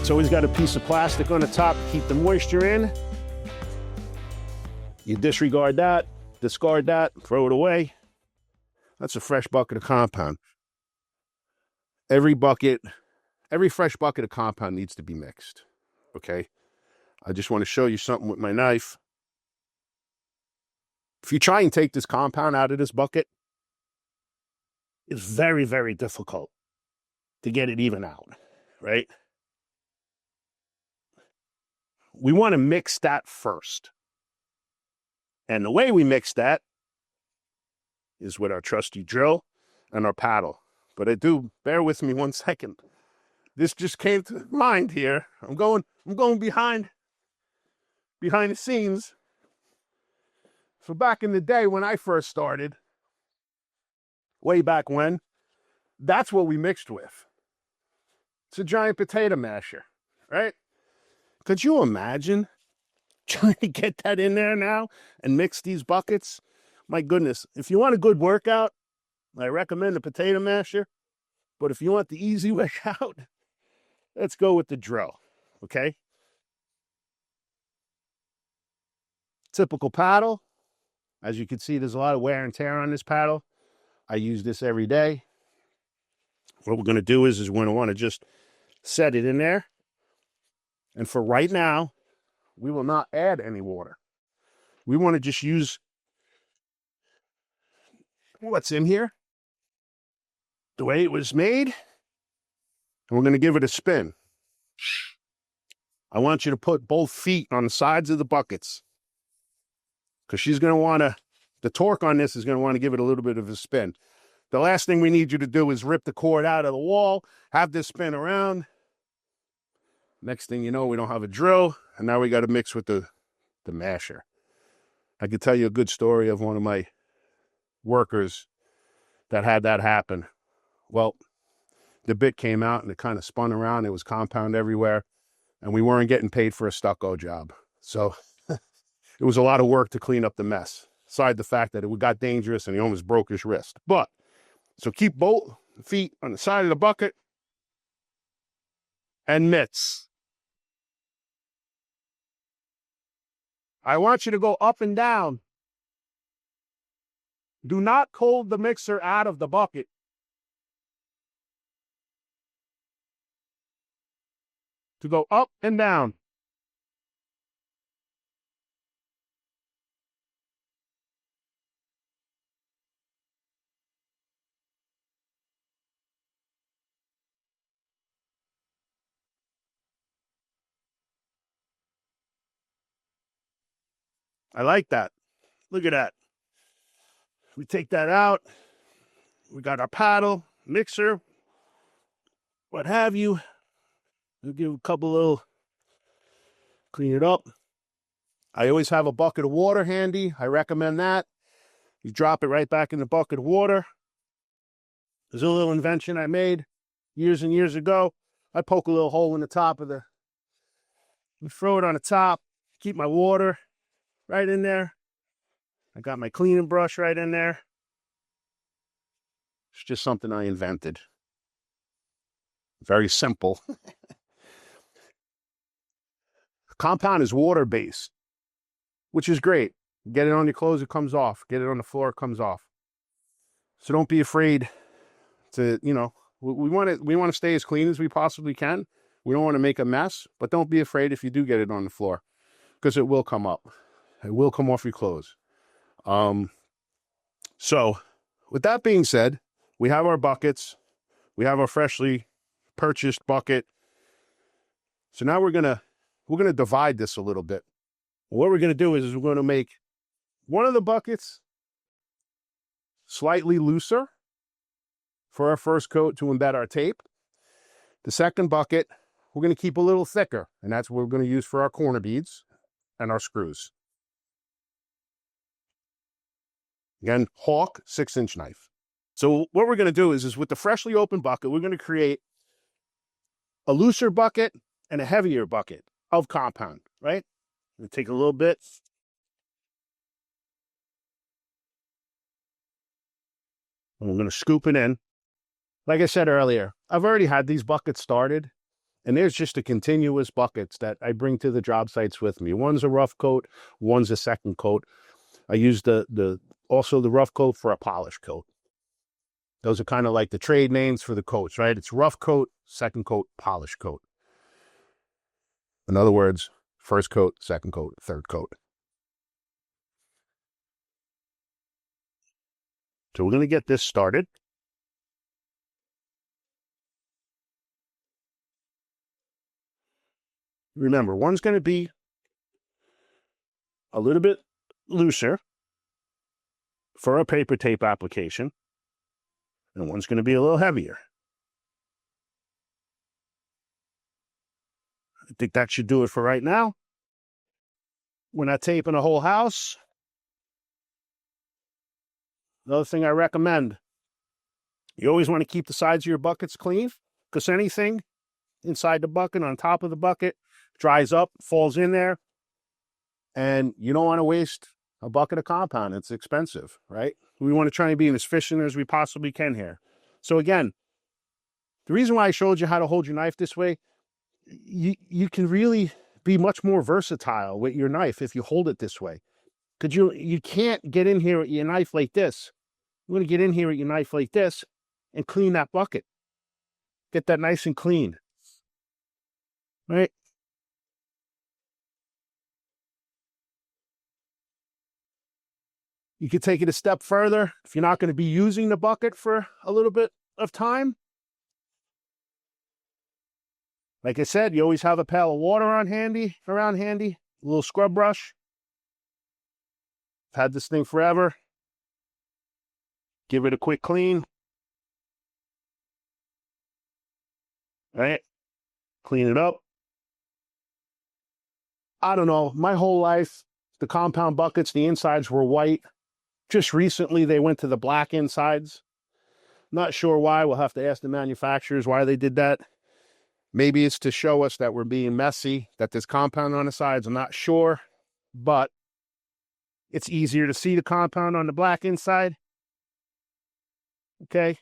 It's always got a piece of plastic on the top to keep the moisture in. You disregard that, discard that, throw it away. That's a fresh bucket of compound. Every fresh bucket of compound needs to be mixed, okay? I just want to show you something with my knife. If you try and take this compound out of this bucket, it's very, very difficult to get it even out, right? We want to mix that first. And the way we mix that is with our trusty drill and our paddle. But bear with me 1 second. This just came to mind here. I'm going behind the scenes. So back in the day when I first started, way back when, that's what we mixed with. It's a giant potato masher, right? Could you imagine trying to get that in there now and mix these buckets? My goodness, if you want a good workout, I recommend a potato masher. But if you want the easy way out, let's go with the drill, okay? Typical paddle. As you can see, there's a lot of wear and tear on this paddle. I use this every day. What we're going to do is we're going to want to just set it in there. And for right now, we will not add any water. We want to just use what's in here, the way it was made, and we're going to give it a spin. I want you to put both feet on the sides of the buckets because she's going to want to, the torque on this is going to want to give it a little bit of a spin. The last thing we need you to do is rip the cord out of the wall, have this spin around. Next thing you know, we don't have a drill, and now we got to mix with the masher. I could tell you a good story of one of my workers that had that happen. Well, the bit came out and it kind of spun around. It was compound everywhere, and we weren't getting paid for a stucco job. So it was a lot of work to clean up the mess, aside the fact that it got dangerous and he almost broke his wrist. But, so keep both feet on the side of the bucket and mitts. I want you to go up and down. Do not hold the mixer out of the bucket. To go up and down. I like that. Look at that. We take that out. We got our paddle, mixer, what have you. We'll give a couple little, clean it up. I always have a bucket of water handy. I recommend that. You drop it right back in the bucket of water. There's a little invention I made years and years ago. I poke a little hole in the top of throw it on the top, keep my water right in there. I got my cleaning brush right in there. It's just something I invented. Very simple. Compound is water-based, which is great. Get it on your clothes, it comes off. Get it on the floor, it comes off. So don't be afraid to, we want to stay as clean as we possibly can. We don't want to make a mess, but don't be afraid if you do get it on the floor, because it will come up. It will come off your clothes. So with that being said, we have our buckets. We have our freshly purchased bucket. So now we're going to divide this a little bit. What we're going to do is we're going to make one of the buckets slightly looser for our first coat to embed our tape. The second bucket, we're going to keep a little thicker, and that's what we're going to use for our corner beads and our screws. Again, Hawk 6-inch knife. So what we're going to do is with the freshly opened bucket, we're going to create a looser bucket and a heavier bucket of compound, right? I'm going to take a little bit. And we're going to scoop it in. Like I said earlier, I've already had these buckets started, And there's just the continuous buckets that I bring to the job sites with me. One's a rough coat, one's a second coat. I use also the rough coat for a polish coat. Those are kind of like the trade names for the coats, right? It's rough coat, second coat, polish coat. In other words, first coat, second coat, third coat. So we're going to get this started. Remember, one's going to be a little bit looser for a paper tape application, and one's going to be a little heavier. I think that should do it for right now. We're not taping a whole house. Another thing I recommend, you always want to keep the sides of your buckets clean, because anything inside the bucket, on top of the bucket, dries up, falls in there, and you don't want to waste a bucket of compound. It's expensive, right? We want to try and be as efficient as we possibly can here. So again, the reason why I showed you how to hold your knife this way, you can really be much more versatile with your knife if you hold it this way. Because you can't get in here with your knife like this. You're going to get in here with your knife like this and clean that bucket. Get that nice and clean. Right? You could take it a step further. If you're not going to be using the bucket for a little bit of time, like I said, you always have a pail of water around handy, a little scrub brush. I've had this thing forever. Give it a quick clean. Right? Clean it up. I don't know. My whole life, the compound buckets, the insides were white. Just recently, they went to the black insides. Not sure why. We'll have to ask the manufacturers why they did that. Maybe it's to show us that we're being messy, that there's compound on the sides. I'm not sure, but it's easier to see the compound on the black inside. Okay.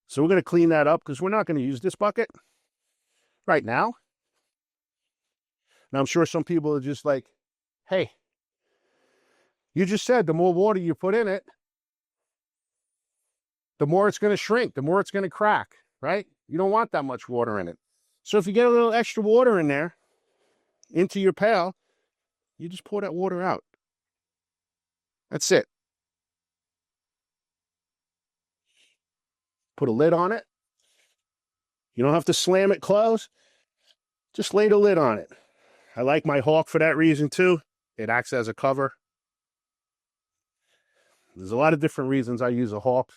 So we're going to clean that up because we're not going to use this bucket right now. Now, I'm sure some people are just like, hey, you just said the more water you put in it, the more it's going to shrink, the more it's going to crack, right? You don't want that much water in it. So if you get a little extra water in there, into your pail, you just pour that water out. That's it. Put a lid on it. You don't have to slam it closed. Just lay the lid on it. I like my Hawk for that reason too. It acts as a cover. There's a lot of different reasons I use a Hawk.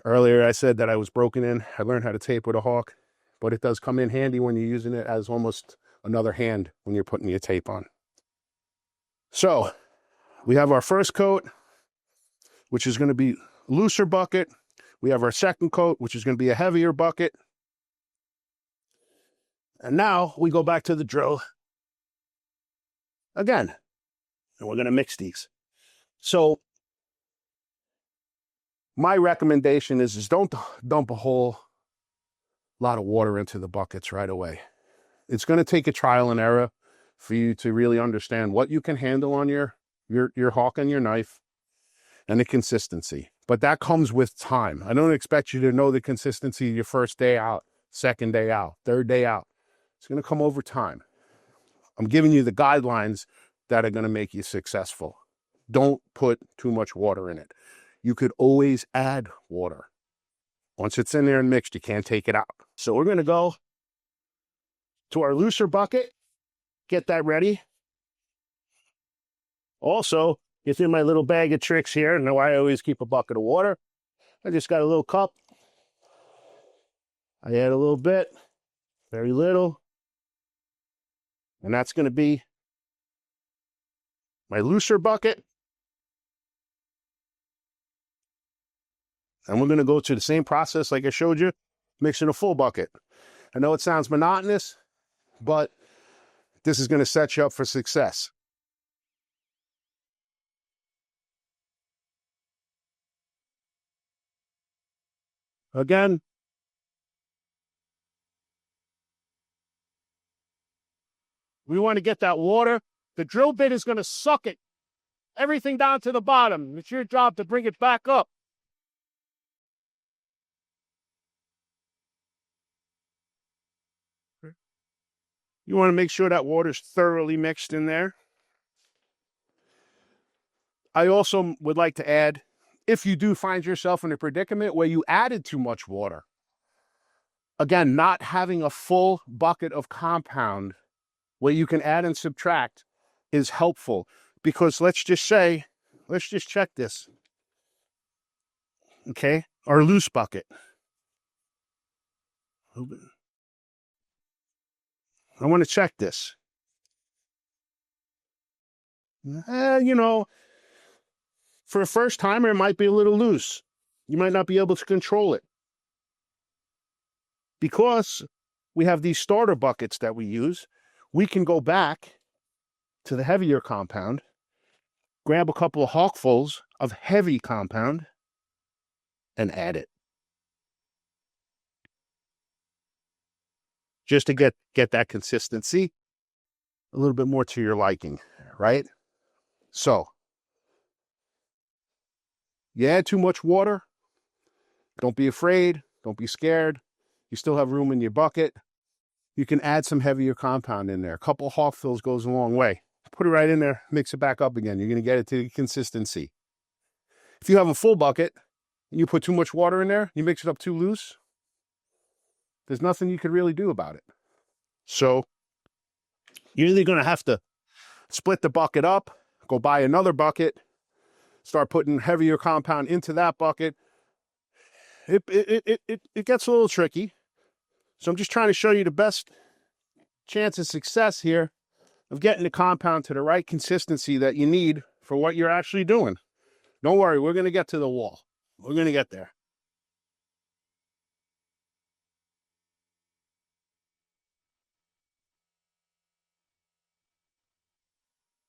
Earlier I said that I was broken in. I learned how to tape with a Hawk, but it does come in handy when you're using it as almost another hand when you're putting your tape on. So we have our first coat, which is going to be a looser bucket. We have our second coat, which is going to be a heavier bucket. And now we go back to the drill again, and we're going to mix these. So my recommendation is don't dump a whole lot of water into the buckets right away. It's going to take a trial and error for you to really understand what you can handle on your Hawk and your knife and the consistency. But that comes with time. I don't expect you to know the consistency your first day out, second day out, third day out. It's going to come over time. I'm giving you the guidelines that are going to make you successful. Don't put too much water in it. You could always add water. Once it's in there and mixed, you can't take it out. So we're going to go to our looser bucket, get that ready. Also, it's in my little bag of tricks here. Now I always keep a bucket of water. I just got a little cup. I add a little bit, very little. And that's going to be my looser bucket. And we're going to go through the same process like I showed you, mixing a full bucket. I know it sounds monotonous, but this is going to set you up for success. Again, We want to get that water. The drill bit is going to suck it, everything down to the bottom. It's your job to bring it back up. You want to make sure that water's thoroughly mixed in there. I also would like to add, if you do find yourself in a predicament where you added too much water, again, not having a full bucket of compound where you can add and subtract is helpful, because let's just check this. Okay, our loose bucket. I want to check this. You know, for a first timer, it might be a little loose. You might not be able to control it. Because we have these starter buckets that we use, we can go back to the heavier compound, grab a couple of hawkfuls of heavy compound, and add it. Just to get that consistency a little bit more to your liking, right? So, you add too much water, don't be afraid, don't be scared. You still have room in your bucket. You can add some heavier compound in there. A couple of hawkfills goes a long way. Put it right in there, mix it back up again. You're going to get it to the consistency. If you have a full bucket and you put too much water in there, you mix it up too loose, there's nothing you could really do about it. So you're either going to have to split the bucket up, go buy another bucket, start putting heavier compound into that bucket. It gets a little tricky. So I'm just trying to show you the best chance of success here of getting the compound to the right consistency that you need for what you're actually doing. Don't worry, we're going to get to the wall. We're going to get there.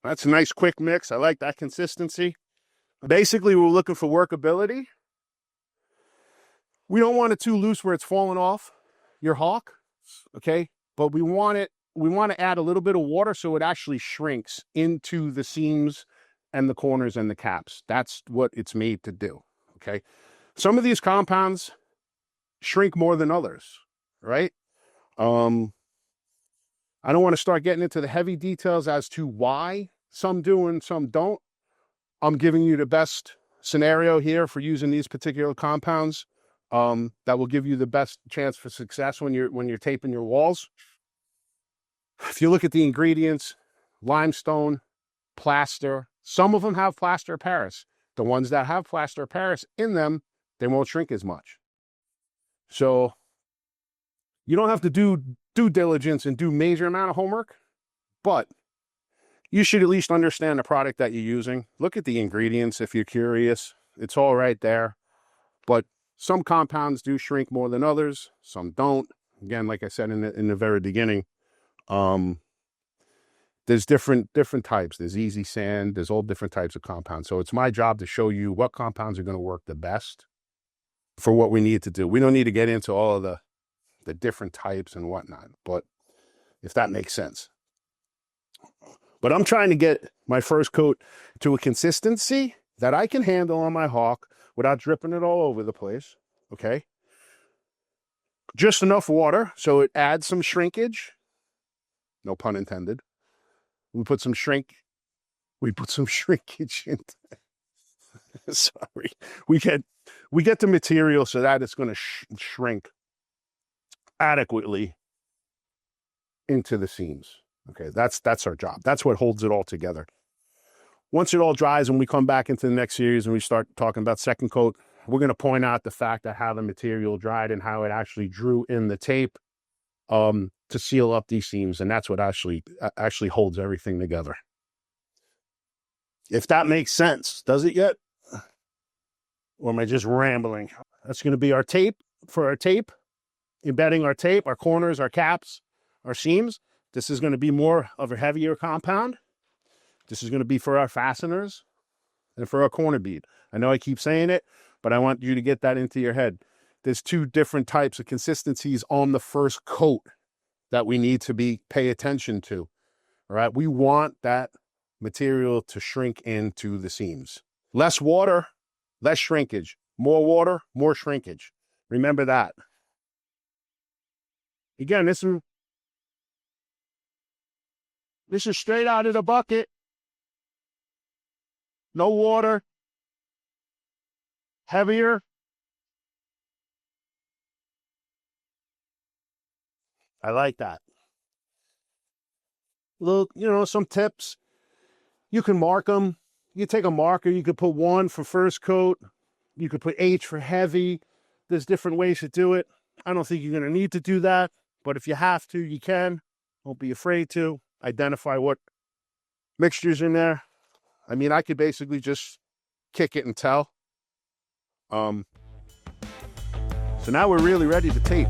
That's a nice quick mix. I like that consistency. Basically, we're looking for workability. We don't want it too loose where it's falling off your hawk, okay? But we want to add a little bit of water so it actually shrinks into the seams and the corners and the caps. That's what it's made to do, okay? Some of these compounds shrink more than others, right? I don't want to start getting into the heavy details as to why some do and some don't. I'm giving you the best scenario here for using these particular compounds that will give you the best chance for success when you're taping your walls. If you look at the ingredients, limestone, plaster, some of them have plaster of Paris. The ones that have plaster of Paris in them, they won't shrink as much. So you don't have to do due diligence and do major amount of homework, but you should at least understand the product that you're using. Look at the ingredients if you're curious. It's all right there. But some compounds do shrink more than others. Some don't. Again, like I said in the very beginning, there's different types. There's easy sand. There's all different types of compounds. So it's my job to show you what compounds are going to work the best for what we need to do. We don't need to get into all of the different types and whatnot, but if that makes sense. But I'm trying to get my first coat to a consistency that I can handle on my hawk without dripping it all over the place, okay? Just enough water so it adds some shrinkage. No pun intended. We put some shrinkage in. Sorry. We get the material so that it's going to shrink adequately into the seams. Okay, that's our job. That's what holds it all together. Once it all dries and we come back into the next series and we start talking about second coat, we're going to point out the fact of how the material dried and how it actually drew in the tape to seal up these seams. And that's what actually holds everything together. If that makes sense. Does it yet? Or am I just rambling? That's going to be our tape for our tape, embedding our tape, our corners, our caps, our seams. This is going to be more of a heavier compound. This is going to be for our fasteners and for our corner bead. I know I keep saying it, but I want you to get that into your head. There's two different types of consistencies on the first coat that we need to pay attention to. All right, we want that material to shrink into the seams. Less water, less shrinkage. More water, more shrinkage. Remember that. Again, this is straight out of the bucket. No water. Heavier. I like that. Little, some tips. You can mark them. You take a marker. You could put 1 for first coat. You could put H for heavy. There's different ways to do it. I don't think you're going to need to do that. But if you have to, you can. Don't be afraid to. Identify what mixture's in there. I mean, I could basically just kick it and tell. So now we're really ready to tape.